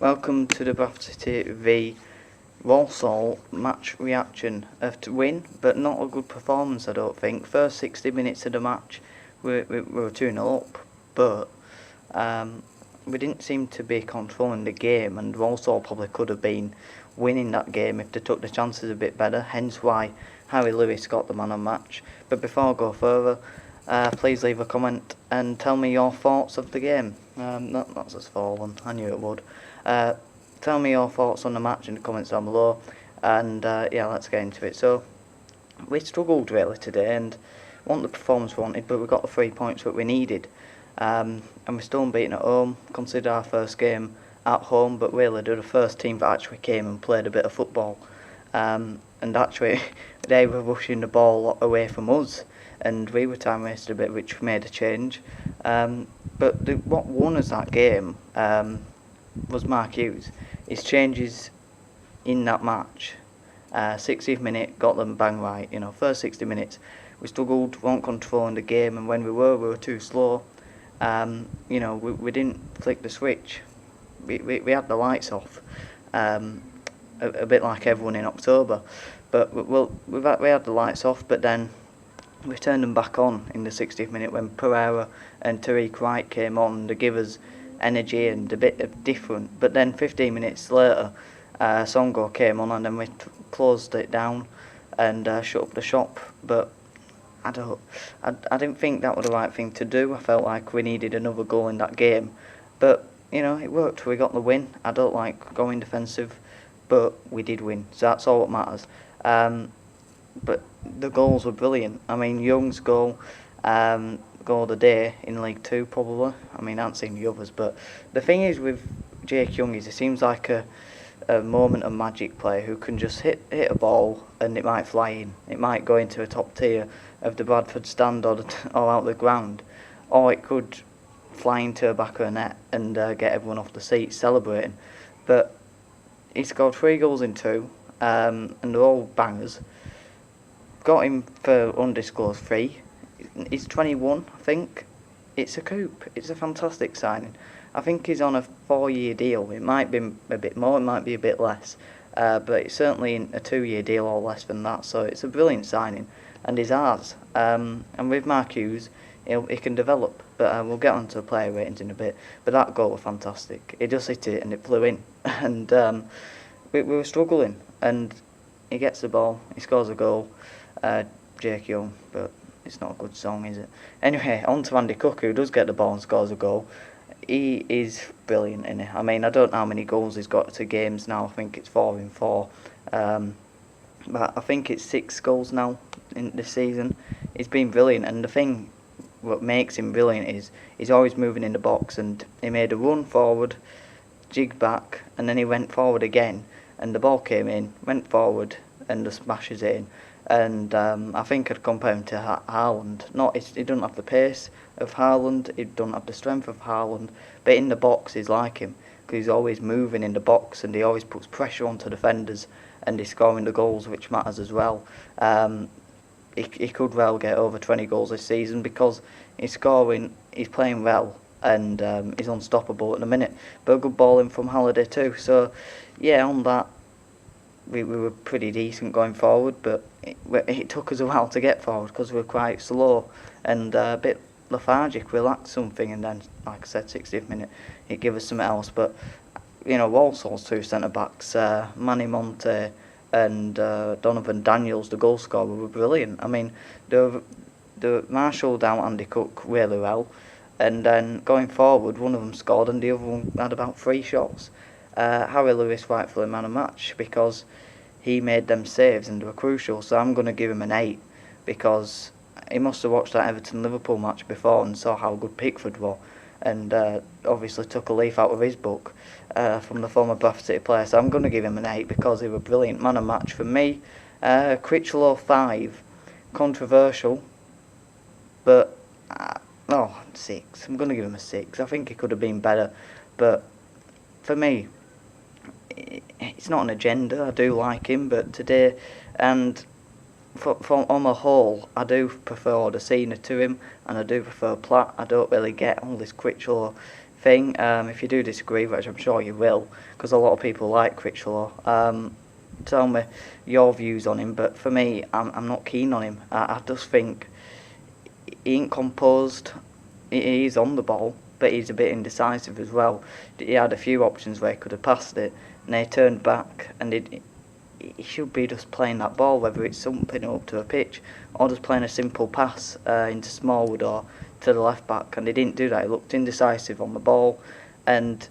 Welcome to the Bradford City v Walsall match reaction. To win, but not a good performance, I don't think. First 60 minutes of the match, we were 2-0 up, but we didn't seem to be controlling the game, and Walsall probably could have been winning that game if they took the chances a bit better, hence why Harry Lewis got the man of match. But before I go further, please leave a comment and tell me your thoughts of the game. That's just fallen, I knew it would. Tell me your thoughts on the match in the comments down below, and yeah, let's get into it. So, we struggled really today and wasn't the performance we wanted, but we got the 3 points that we needed. And we're still unbeaten at home, consider our first game at home, but really they're the first team that actually came and played a bit of football. And actually, they were rushing the ball away from us, and we were time wasted a bit, which made a change. But what won us that game was Mark Hughes. His changes in that match, 60th minute, got them bang right. You know, first 60 minutes, we struggled, weren't controlling the game, and when we were too slow. You know, we didn't flick the switch. We had the lights off, a bit like everyone in October. But we had the lights off, but then we turned them back on in the 60th minute when Pereira and Tariq Wright came on to give us energy and a bit of different. But then 15 minutes later, Songo came on, and then we closed it down and shut up the shop. But I didn't think that was the right thing to do. I felt like we needed another goal in that game, but you know, it worked. We got the win. I don't like going defensive, but we did win, so that's all that matters. But the goals were brilliant. I mean, Young's goal, goal of the day in League Two probably. I mean, I haven't seen the others, but the thing is with Jake Young is he seems like a moment of magic player who can just hit a ball and it might fly in. It might go into a top tier of the Bradford stand or out the ground, or it could fly into the back of the net and get everyone off the seat celebrating. But he scored 3 goals in 2, and they're all bangers. Got him for undisclosed fee. He's 21, I think. It's a coup. It's a fantastic signing. I think he's on a 4-year deal. It might be a bit more, it might be a bit less, but it's certainly a 2-year deal or less than that. So it's a brilliant signing, and he's ours. And with Mark Hughes, he can develop. But we'll get on to the player ratings in a bit. But that goal was fantastic. He just hit it and it flew in, and we were struggling. And he gets the ball, he scores a goal. Jake Young, but it's not a good song, is it? Anyway, on to Andy Cook, who does get the ball and scores a goal. He is brilliant, isn't he? I mean, I don't know how many goals he's got to games now. I think it's 4 in 4. But I think it's 6 goals now in this season. He's been brilliant, and the thing what makes him brilliant is he's always moving in the box, and he made a run forward, jigged back, and then he went forward again, and the ball came in, went forward, and just smashes it in. And I think I'd compare him to Haaland. He doesn't have the pace of Haaland, he doesn't have the strength of Haaland, but in the box he's like him, because he's always moving in the box and he always puts pressure onto defenders, and he's scoring the goals, which matters as well. He could well get over 20 goals this season because he's playing well, and he's unstoppable at the minute. But a good ball in from Halliday too. So yeah, on that, we were pretty decent going forward, but it took us a while to get forward because we were quite slow and a bit lethargic. We lacked something, and then, like I said, 60th minute, it gave us something else. But you know, Walsall's 2 centre backs, Manny Monte and Donovan Daniels, the goal scorer, were brilliant. I mean, they marshalled out Andy Cook really well, and then going forward, one of them scored and the other one had about 3 shots. Harry Lewis rightfully man of match because he made them saves and they were crucial, so I'm going to give him an 8 because he must have watched that Everton-Liverpool match before and saw how good Pickford was, and obviously took a leaf out of his book from the former Bradford City player, so I'm going to give him an 8 because he was a brilliant man of match for me. Critchlow 5, controversial, but 6. I'm going to give him a 6. I think he could have been better, but for me, it's not an agenda. I do like him, but today, and on the whole, I do prefer Odesina to him, and I do prefer Platt. I don't really get all this Critchlow thing. If you do disagree, which I'm sure you will, because a lot of people like Critchlow, tell me your views on him. But for me, I'm not keen on him. I just think he ain't composed. He's on the ball, but he's a bit indecisive as well. He had a few options where he could have passed it, and he turned back, and he should be just playing that ball, whether it's something up to a pitch or just playing a simple pass into Smallwood or to the left back, and he didn't do that. He looked indecisive on the ball, and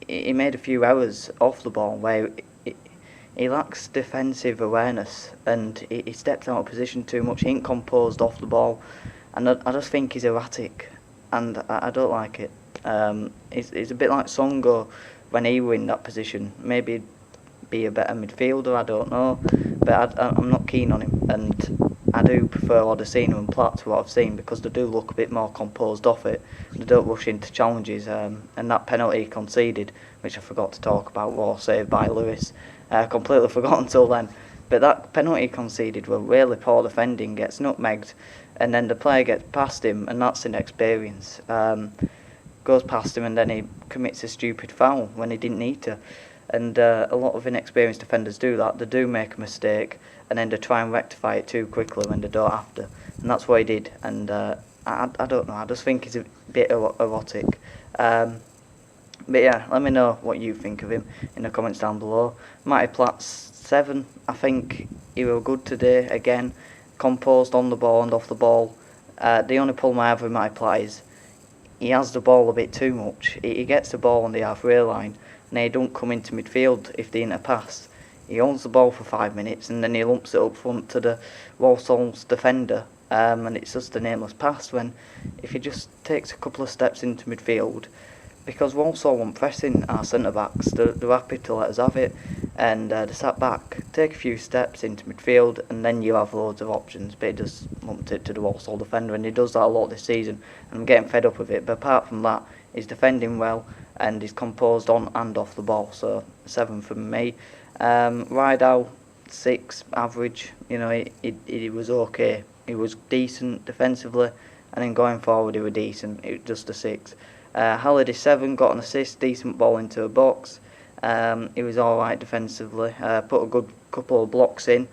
he made a few errors off the ball where he lacks defensive awareness, and he steps out of position too much. He ain't composed off the ball, and I just think he's erratic, and I don't like it. He's a bit like Songo when he were in that position. Maybe be a better midfielder, I don't know, but I'm not keen on him, and I do prefer Odesina and Platt to what I've seen, because they do look a bit more composed off it. They don't rush into challenges, and that penalty he conceded, which I forgot to talk about, was saved by Lewis. Completely forgot until then, but that penalty he conceded were really poor defending, gets nutmegged, and then the player gets past him, and that's inexperience. Goes past him, and then he commits a stupid foul when he didn't need to. And a lot of inexperienced defenders do that. They do make a mistake, and then they try and rectify it too quickly when they don't have to. And that's what he did. And I don't know. I just think he's a bit erotic. But yeah, let me know what you think of him in the comments down below. Matty Platt's 7. I think he was good today. Again, composed on the ball and off the ball. The only problem I have with Matty Platt is he has the ball a bit too much. He gets the ball on the halfway line, and he don't come into midfield if they ain't a pass. He owns the ball for 5 minutes, and then he lumps it up front to the Walsall's defender, and it's just a nameless pass. When if he just takes a couple of steps into midfield, because Walsall weren't pressing our centre backs, they're happy to let us have it, and they sat back, take a few steps into midfield, and then you have loads of options. But he just lumped it to the Walsall defender, and he does that a lot this season, and I'm getting fed up with it. But apart from that, he's defending well, and he's composed on and off the ball, so 7 from me. Rideout, 6, average. You know, he was okay. He was decent defensively, and then going forward he was decent. It was just a 6. Halliday, 7, got an assist, decent ball into a box. He was alright defensively, put a good couple of blocks in,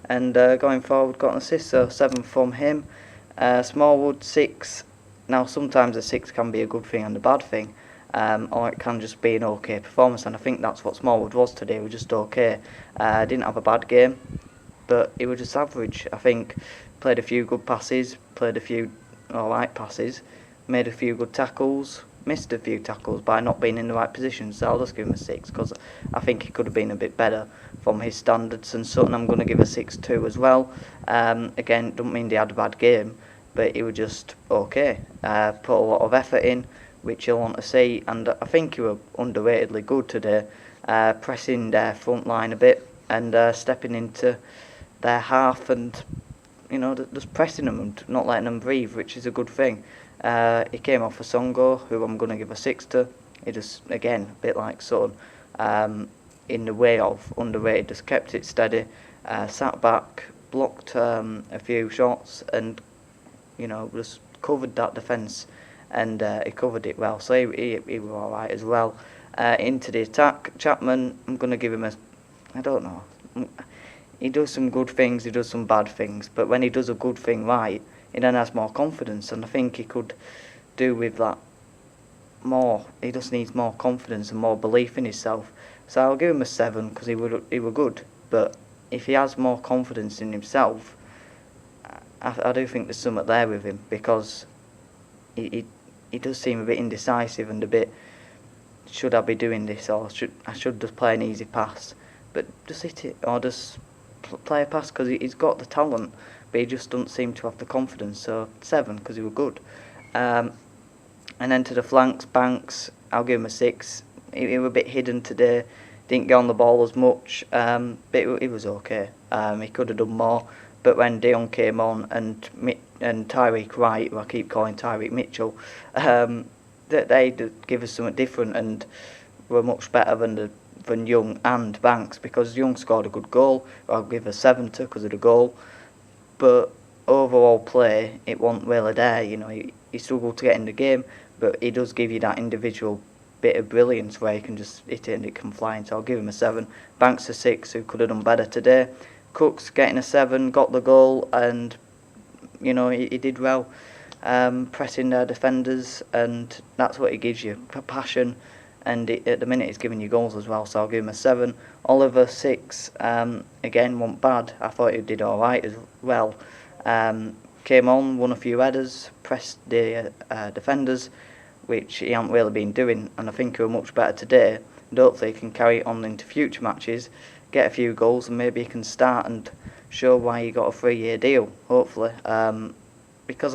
and going forward got an assist, so 7 from him. Smallwood, 6. Now sometimes a 6 can be a good thing and a bad thing, or it can just be an okay performance, and I think that's what Smallwood was today. He was just okay. Didn't have a bad game, but he was just average. I think played a few good passes, played a few alright passes, made a few good tackles, missed a few tackles by not being in the right position, so I'll just give him a 6, because I think he could have been a bit better from his standards. And Sutton I'm going to give a 6 too as well. Again, don't mean they had a bad game, but he was just okay. Put a lot of effort in, which you'll want to see, and I think he was underratedly good today, pressing their front line a bit, and stepping into their half, and you know, just pressing them and not letting them breathe, which is a good thing. He came off for Songo, who I'm going to give a 6 to. He just, again, a bit like Sutton, in the way of underrated, just kept it steady, sat back, blocked a few shots, and you know, just covered that defence, and he covered it well, so he was alright as well. Into the attack, Chapman, I'm going to give him a, I don't know, he does some good things, he does some bad things, but when he does a good thing right, he then has more confidence, and I think he could do with that more. He just needs more confidence and more belief in himself. So I'll give him a 7, because he were good, but if he has more confidence in himself, I do think there's something there with him, because he does seem a bit indecisive and a bit, should I be doing this, or I should just play an easy pass, but just hit it, or just play a pass, because he's got the talent, but he just doesn't seem to have the confidence. So 7, because he was good. And then to the flanks, Banks, I'll give him a 6. He was a bit hidden today, didn't get on the ball as much, but he was okay. He could have done more, but when Dion came on, and Tyreek Wright, who I keep calling Tyreek Mitchell, they did give us something different, and were much better than Young and Banks, because Young scored a good goal. I'll give a 7 to, because of the goal, but overall play, it wasn't really there. You know, he struggled to get in the game, but he does give you that individual bit of brilliance where he can just hit it and it can fly in. So I'll give him a 7. Banks a 6, who could have done better today. Cook's getting a 7, got the goal, and he did well, pressing their defenders, and that's what he gives you, passion. And at the minute he's giving you goals as well, so I'll give him a 7. Oliver 6, again, wasn't bad. I thought he did alright as well. Came on, won a few headers, pressed the defenders, which he hasn't really been doing, and I think he was much better today. And hopefully he can carry it on into future matches, get a few goals, and maybe he can start and show why he got a 3-year deal, hopefully. Because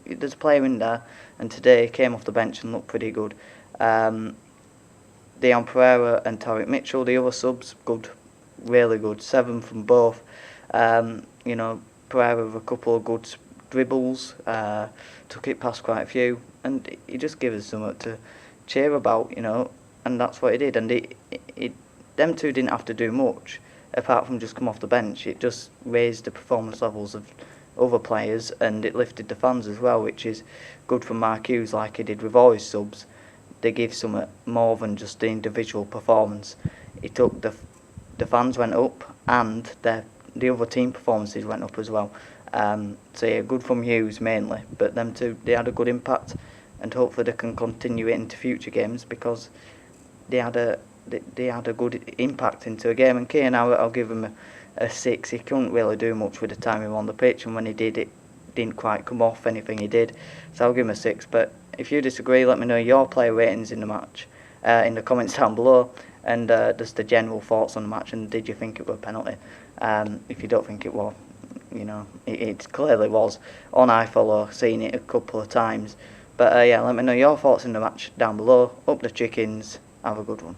there's a player in there, and today he came off the bench and looked pretty good. Dion Pereira and Tarek Mitchell, the other subs, good, really good. 7 from both. Pereira with a couple of good dribbles, took it past quite a few, and he just gave us something to cheer about, and that's what he did. And them two didn't have to do much apart from just come off the bench. It just raised the performance levels of other players, and it lifted the fans as well, which is good for Mark Hughes, like he did with all his subs. They give something more than just the individual performance. It took the fans went up, and the other team performances went up as well. So yeah, good from Hughes mainly, but them two, they had a good impact, and hopefully they can continue it into future games, because they had a good impact into a game. And Kane, I'll give him a 6. He couldn't really do much with the time he was on the pitch, and when he did, it didn't quite come off anything he did. So I'll give him a 6. But if you disagree, let me know your player ratings in the match in the comments down below, and just the general thoughts on the match, and did you think it was a penalty? If you don't think it was, it clearly was. On iFollow, seen it a couple of times. But yeah, let me know your thoughts in the match down below. Up the chickens, have a good one.